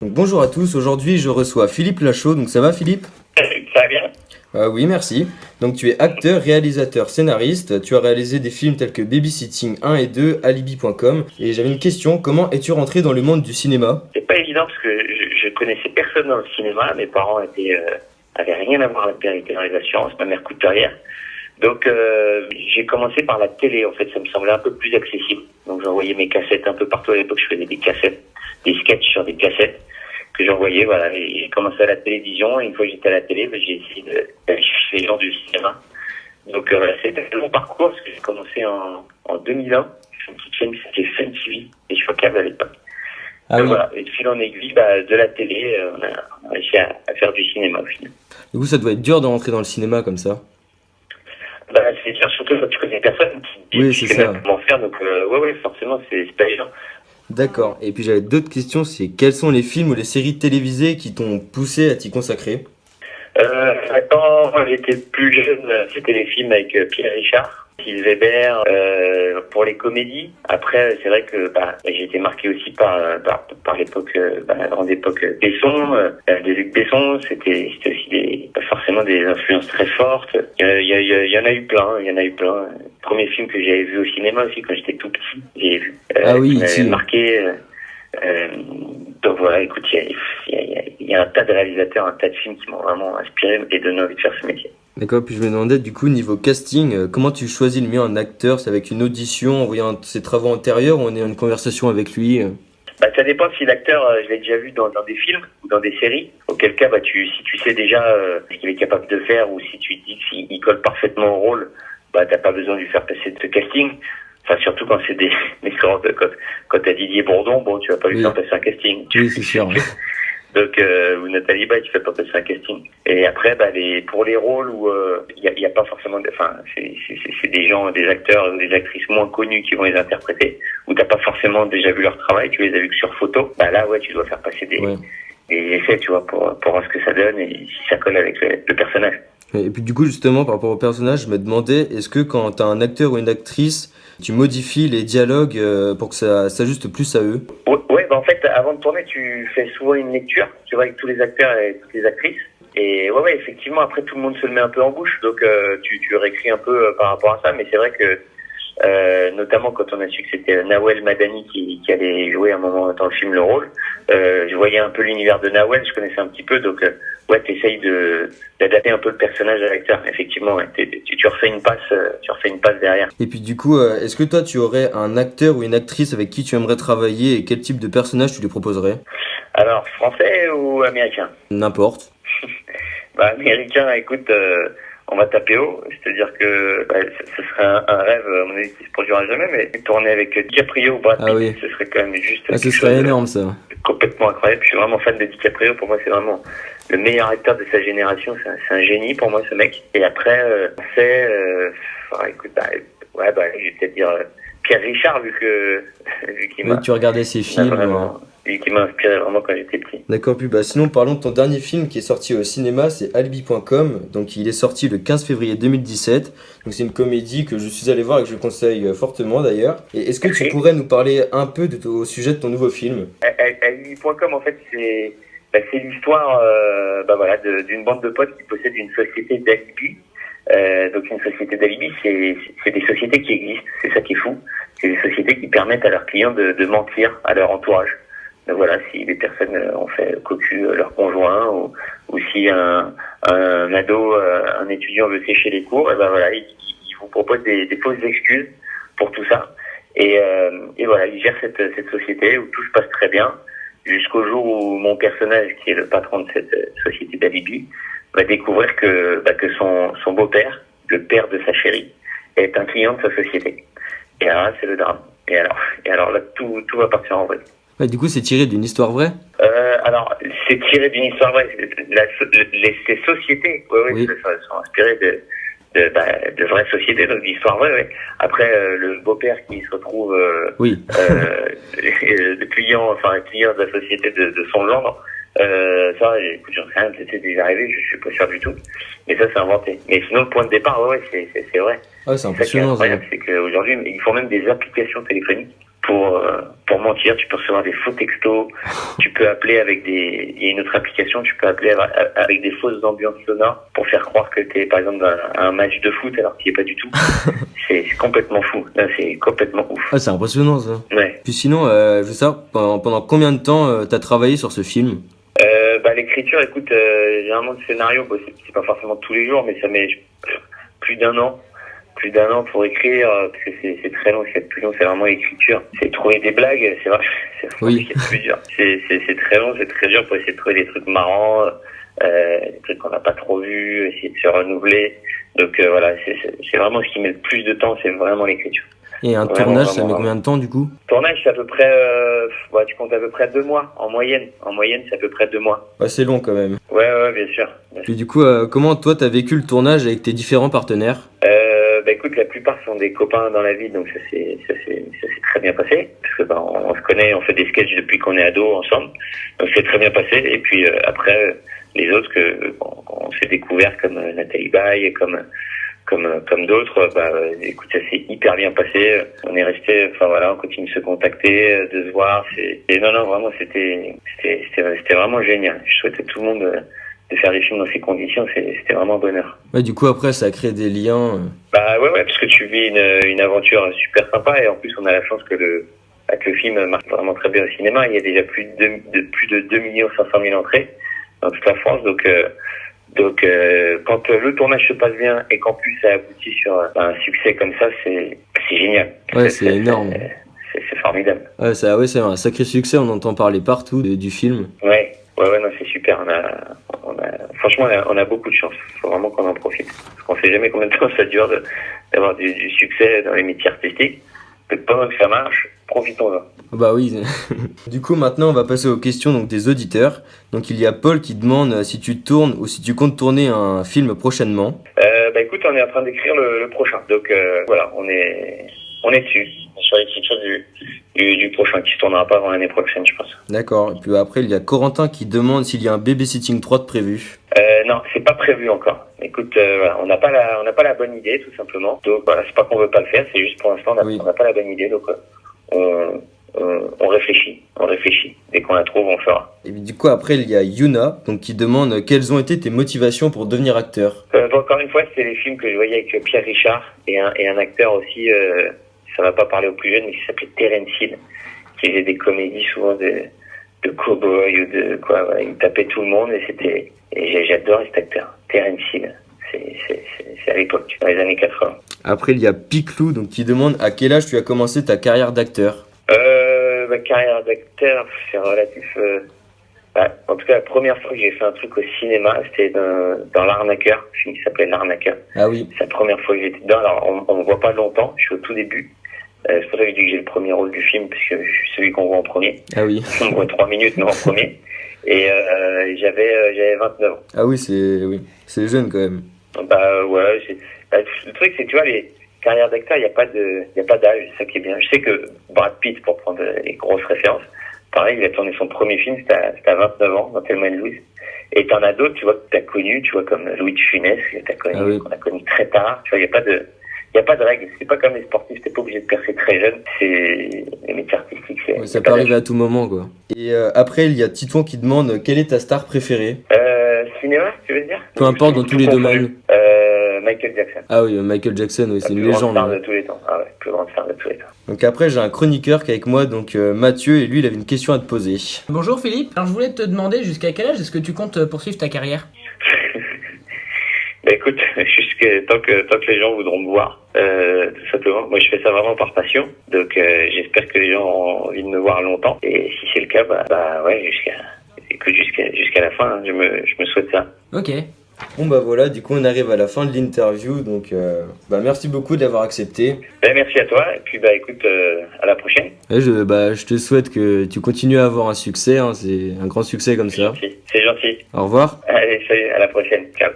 Donc, bonjour à tous, aujourd'hui je reçois Philippe Lachaud, donc ça va Philippe? Ça va bien? Oui, merci. Donc tu es acteur, réalisateur, scénariste, tu as réalisé des films tels que Babysitting 1 et 2, Alibi.com, et j'avais une question, comment es-tu rentré dans le monde du cinéma? C'est pas évident parce que je connaissais personne dans le cinéma. Mes parents avaient rien à voir avec les assurances, ma mère couturière. Donc j'ai commencé par la télé en fait, ça me semblait un peu plus accessible. Donc j'envoyais mes cassettes un peu partout à l'époque, je faisais des cassettes, des sketchs sur des cassettes que j'envoyais, voilà. Et j'ai commencé à la télévision et une fois que j'étais à la télé, j'ai essayé d'aller chez les gens du cinéma. Donc voilà, c'était un long parcours parce que j'ai commencé en 2001. J'ai une petite chaîne qui s'appelait Fun TV et je suis câble à l'époque. Ah Donc oui, voilà, et de fil en aiguille, de la télé, on a réussi à faire du cinéma au final. du coup ça doit être dur de rentrer dans le cinéma comme ça. C'est sûr, surtout quand tu connais personne qui Oui, tu c'est sais ça. même comment faire, donc ouais, forcément, c'est pas évident. D'accord, et puis j'avais d'autres questions, c'est quels sont les films ou les séries télévisées qui t'ont poussé à t'y consacrer? Quand j'étais plus jeune, c'était les films avec Pierre Richard, Sylvie Weber, pour les comédies. Après, c'est vrai que j'ai été marqué aussi par l'époque, la grande époque Besson, de Luc Besson. C'était aussi forcément des influences très fortes. Il y en a eu plein, il y en a eu plein. Le premier film que j'avais vu au cinéma aussi quand j'étais tout petit, j'ai vu, Ah oui, qui m'avait ici. marqué. Euh, donc voilà, écoute, il y a un tas de réalisateurs, un tas de films qui m'ont vraiment inspiré et donné envie de faire ce métier. D'accord, puis je me demandais du coup niveau casting, comment tu choisis le mieux un acteur? C'est avec une audition, en voyant ses travaux antérieurs ou on est en une conversation avec lui? Ça dépend si l'acteur, je l'ai déjà vu dans des films ou dans des séries. Auquel cas, si tu sais déjà ce qu'il est capable de faire ou si tu te dis qu'il colle parfaitement au rôle, t'as pas besoin de lui faire passer de casting. Enfin, surtout quand c'est quand t'as Didier Bourdon, bon, tu vas pas lui Oui, faire passer un casting. oui, c'est sûr. Donc, ou Nathalie Baye, tu fais pas passer un casting. Et après, pour les rôles où il y a pas forcément, c'est des gens, des acteurs ou des actrices moins connus qui vont les interpréter, où t'as pas forcément déjà vu leur travail, tu les as vus que sur photo. Là, ouais, tu dois faire passer Ouais. des essais, tu vois, pour voir ce que ça donne et si ça colle avec le personnage. Et puis du coup justement par rapport au personnage, je me demandais est-ce que quand t'as un acteur ou une actrice, tu modifies les dialogues pour que ça s'ajuste plus à eux? Ouais, en fait, avant de tourner, tu fais souvent une lecture, tu vois, avec tous les acteurs et toutes les actrices. Et ouais, effectivement, après, tout le monde se le met un peu en bouche, donc tu réécris un peu par rapport à ça. Mais c'est vrai que, notamment quand on a su que c'était Nawel Madani qui allait jouer un moment dans le film le rôle, je voyais un peu l'univers de Nawel, je connaissais un petit peu, donc ouais, t'essayes d'adapter un peu le personnage à l'acteur. Effectivement, ouais, tu refais une passe derrière. Et puis du coup, est-ce que toi tu aurais un acteur ou une actrice avec qui tu aimerais travailler et quel type de personnage tu lui proposerais? Alors, français ou américain? N'importe. Américain, écoute, on va taper haut. C'est-à-dire que ce serait un rêve, à mon avis, qui se produira jamais, mais tourner avec DiCaprio ou Brad Pitt, Ah oui. ce serait quand même juste Ah, ce quelque serait chose énorme ça. de complètement incroyable. Je suis vraiment fan de DiCaprio. Pour moi, c'est vraiment le meilleur acteur de sa génération. C'est un génie pour moi, ce mec. Et après, écoute, je vais peut-être dire Pierre Richard, vu qu'il Oui, tu regardais ses films. vraiment, lui qui m'a inspiré vraiment quand j'étais petit. D'accord, puis sinon parlons de ton dernier film qui est sorti au cinéma, c'est Alibi.com. Donc il est sorti le 15 février 2017. Donc c'est une comédie que je suis allé voir et que je conseille fortement d'ailleurs. Et est-ce que tu Merci. pourrais nous parler un peu au sujet de ton nouveau film? Alibi.com, en fait, c'est l'histoire d'une bande de potes qui possèdent une société d'alibi. Donc une société d'alibi, c'est des sociétés qui existent, c'est ça qui est fou. C'est des sociétés qui permettent à leurs clients de mentir à leur entourage. Donc voilà, si des personnes ont fait cocu leur conjoint ou si un ado, un étudiant veut sécher les cours, et voilà, ils vous proposent des fausses excuses pour tout ça. Et voilà, ils gèrent cette société où tout se passe très bien jusqu'au jour où mon personnage, qui est le patron de cette société d'alibi, va découvrir que son beau-père, le père de sa chérie, est un client de sa société. Et là, c'est le drame. Et alors là, tout va partir en vrai. Ouais, du coup c'est tiré d'une histoire vraie? Alors, c'est tiré d'une histoire vraie. Ces sociétés, Oui. sont inspirées de vraies sociétés, donc d'histoires vraies. Ouais. Après, le beau-père qui se retrouve Oui. client de la société de son gendre, ça, écoute, j'en sais rien, c'était déjà arrivé, je suis pas sûr du tout. Mais ça, c'est inventé. Mais sinon, le point de départ, c'est vrai. Ah, c'est C'est ça qui est impressionnant ça. incroyable, c'est qu'aujourd'hui, ils font même des applications téléphoniques pour mentir. Tu peux recevoir des faux textos, tu peux appeler il y a une autre application, tu peux appeler avec des fausses ambiances sonores pour faire croire que t'es par exemple à un match de foot alors qu'il n'y est pas du tout. C'est complètement fou. Là, c'est complètement ouf. Ah, c'est impressionnant ça. Ouais. Puis sinon, je veux savoir, pendant combien de temps t'as travaillé sur ce film? L'écriture, écoute, généralement le scénario, c'est pas forcément tous les jours, mais ça met plus d'un an pour écrire, parce que c'est très long, c'est plus long, c'est vraiment l'écriture. C'est trouver des blagues, c'est vraiment Oui. ce qui est plus dur. C'est très long, c'est très dur pour essayer de trouver des trucs marrants, des trucs qu'on n'a pas trop vus, essayer de se renouveler. Donc voilà, c'est vraiment ce qui met le plus de temps, c'est vraiment l'écriture. Et un Vraiment, tournage, ça met vraiment. combien de temps du coup? Tournage, c'est à peu près, tu comptes à peu près 2 mois en moyenne. En moyenne, c'est à peu près 2 mois. Ouais, c'est long quand même. Ouais, bien sûr. Puis du coup, comment toi t'as vécu le tournage avec tes différents partenaires? Écoute, la plupart sont des copains dans la vie, donc ça s'est très bien passé, parce que on se connaît, on fait des sketchs depuis qu'on est ado ensemble, donc c'est très bien passé. Et puis après, les autres on s'est découvert comme Nathalie Baye, comme d'autres, écoute, ça s'est hyper bien passé. On est resté, on continue de se contacter, de se voir. Et non, vraiment, c'était vraiment génial. Je souhaite à tout le monde de faire des films dans ces conditions, c'était vraiment un bonheur. Ouais, du coup après ça crée des liens. Ouais, parce que tu vis une aventure super sympa, et en plus on a la chance que le film marche vraiment très bien au cinéma. Il y a déjà plus de 2 500 000 entrées dans toute la France, donc quand le tournage se passe bien et qu'en plus ça aboutit sur un succès comme ça, c'est génial. Ouais, c'est énorme. C'est formidable. Ouais, c'est un sacré succès, on entend parler partout du film. Ouais, non, c'est super. Franchement, on a beaucoup de chance. Faut vraiment qu'on en profite. Parce qu'on sait jamais combien de temps ça dure d'avoir du succès dans les métiers artistiques. Mais pendant que ça marche, profitons-en. Bah oui. Du coup, maintenant, on va passer aux questions donc des auditeurs. Donc, il y a Paul qui demande si tu tournes ou si tu comptes tourner un film prochainement. Écoute, on est en train d'écrire le prochain. Donc, voilà, on est dessus. Sur l'écriture du prochain, qui se tournera pas avant l'année prochaine, je pense. D'accord. Et puis après, il y a Corentin qui demande s'il y a un Babysitting 3 de prévu. Non, c'est pas prévu encore. Écoute, voilà, on n'a pas la bonne idée, tout simplement. Donc voilà, c'est pas qu'on veut pas le faire, c'est juste pour l'instant on n'a pas la bonne idée. Donc on réfléchit. Dès qu'on la trouve, on fera. Et puis, du coup, après, il y a Yuna donc qui demande quelles ont été tes motivations pour devenir acteur. Encore une fois, c'était les films que je voyais avec Pierre Richard et un acteur aussi. Ça va pas parler aux plus jeunes, mais qui s'appelait Terence Hill, qui faisait des comédies souvent de cow-boy ou de quoi. Voilà, il tapait tout le monde et j'adorais cet acteur, Terence Hill. C'est à l'époque, dans les années 80. Après, il y a Piclou donc qui demande à quel âge tu as commencé ta carrière d'acteur. Ma carrière d'acteur, c'est relatif. En tout cas, la première fois que j'ai fait un truc au cinéma, c'était dans L'Arnaqueur, un film qui s'appelait L'Arnaqueur. Ah oui. C'est la première fois que j'étais dedans. Alors, on me voit pas longtemps, je suis au tout début. C'est pour ça que je dis que j'ai le premier rôle du film, puisque je suis celui qu'on voit en premier. Ah oui. On me voit 3 minutes, mais en premier. Et j'avais 29 ans. Ah oui, c'est jeune quand même. Ouais, le truc, c'est que tu vois, les carrières d'acteur, il n'y a pas d'âge, c'est ça qui est bien. Je sais que Brad Pitt, pour prendre les grosses références, pareil, il a tourné son premier film, c'était à 29 ans, dans Thelma et Louise. Et t'en as d'autres, tu vois, que t'as connu, tu vois, comme Louis de Funès, qu'on a connu très tard. Tu vois, il n'y a pas de règle. C'est pas comme les sportifs, t'es pas obligé de percer très jeune. C'est les métiers artistiques. Ça peut arriver à tout moment, quoi. Et après, il y a Titouan qui demande quelle est ta star préférée. Cinéma, tu veux dire? Peu importe, dans tous les domaines. Michael Jackson. Ah oui, Michael Jackson, oui, c'est une légende. Plus grande star de tous les temps. Ah ouais, plus grande star de tous les temps. Donc après, j'ai un chroniqueur qui est avec moi, donc Mathieu, et lui, il avait une question à te poser. Bonjour Philippe, alors je voulais te demander jusqu'à quel âge est-ce que tu comptes poursuivre ta carrière? Écoute, tant que les gens voudront me voir, tout simplement. Moi, je fais ça vraiment par passion, donc j'espère que les gens ont envie de me voir longtemps. Et si c'est le cas, ouais, jusqu'à la fin, hein, je me souhaite ça. Ok. Bon bah voilà, du coup on arrive à la fin de l'interview, donc merci beaucoup d'avoir accepté. Merci à toi, et puis écoute, à la prochaine. Et je te souhaite que tu continues à avoir un succès, hein, c'est un grand succès comme ça. C'est gentil. Au revoir. Allez, salut, à la prochaine, ciao.